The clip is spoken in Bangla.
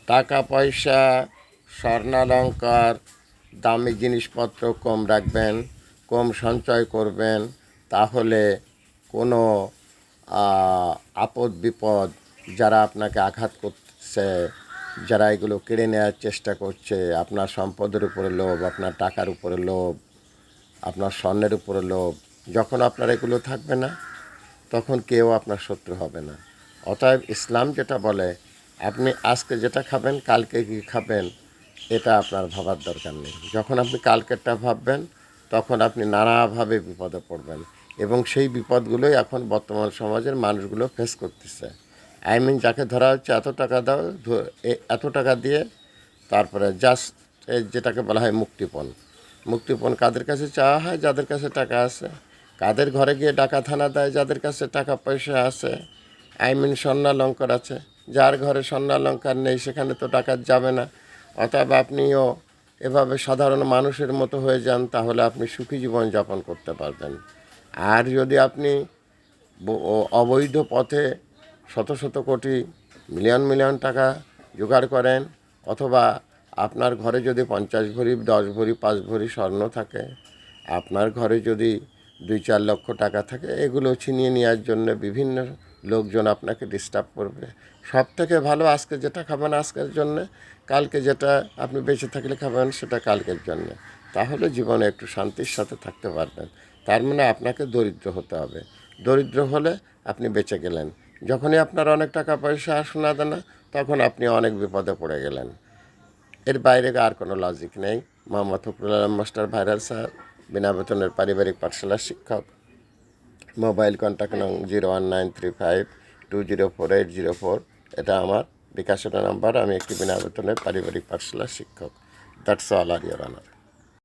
টাকা পয়সা, স্বর্ণালঙ্কার, দামি জিনিসপত্র কম রাখবেন, কম সঞ্চয় করবেন। তাহলে কোনো আপদ বিপদ, যারা আপনাকে আঘাত করছে, যারা এগুলো কেড়ে নেওয়ার চেষ্টা করছে, আপনার সম্পদের উপরে লোভ, আপনার টাকার উপরে লোভ, আপনার স্বর্ণের উপরে লোভ, যখন আপনার এগুলো থাকবে না, তখন কেউ আপনার শত্রু হবে না। অতএব ইসলাম যেটা বলে, আপনি আজকে যেটা খাবেন কালকে কী খাবেন এটা আপনার ভাবার দরকার নেই। যখন আপনি কালকেরটা ভাববেন তখন আপনি নানাভাবে বিপদে পড়বেন, এবং সেই বিপদগুলোই এখন বর্তমান সমাজের মানুষগুলো ফেস করতেছে। যাকে ধরা হচ্ছে এত টাকা দাও, এত টাকা দিয়ে তারপরে জাস্ট যেটাকে বলা হয় মুক্তিপণ। মুক্তিপণ কাদের কাছে চাওয়া হয়? যাদের কাছে টাকা আছে। কাদের ঘরে গিয়ে ডাকাত হানা দেয়? যাদের কাছে টাকা পয়সা আছে, স্বর্ণালঙ্কার আছে। যার ঘরে স্বর্ণালঙ্কার নেই সেখানে তো ডাকাত যাবে না। অতএব আপনিও এভাবে সাধারণ মানুষের মতো হয়ে যান, তাহলে আপনি সুখী জীবন যাপন করতে পারবেন। আর যদি আপনি অবৈধ পথে শত শত কোটি, মিলিয়ন মিলিয়ন টাকা জোগাড় করেন, অথবা আপনার ঘরে যদি 50 ভরি, 10 ভরি, 5 ভরি স্বর্ণ থাকে, আপনার ঘরে যদি 2-4 লক্ষ টাকা থাকে, এগুলো ছিনিয়ে নেওয়ার জন্য বিভিন্ন লোকজন আপনাকে ডিস্টার্ব করবে। সব থেকে ভালো আজকে যেটা খাবেন আজকের জন্যে, কালকে যেটা আপনি বেঁচে থাকলে খাবেন সেটা কালকের জন্যে। তাহলে জীবনে একটু শান্তির সাথে থাকতে পারবেন। তার মানে আপনাকে দরিদ্র হতে হবে। দরিদ্র হলে আপনি বেঁচে গেলেন। যখনই আপনার অনেক টাকা পয়সা শোনা দেয় না, তখন আপনি অনেক বিপদে পড়ে গেলেন। এর বাইরে আর কোনো লজিক নেই। Mohammad Fakhrul Alam master, viral sir, বিনা বেতনের পারিবারিক পাঠশালার শিক্ষক। মোবাইল কন্ট্যাক্ট নং 01935204804। এটা আমার বিকাশের নাম্বার। আমি একটি বিনা বেতনের পারিবারিক পাঠশালার শিক্ষক। দ্যাটস অল আর ইওর অনার।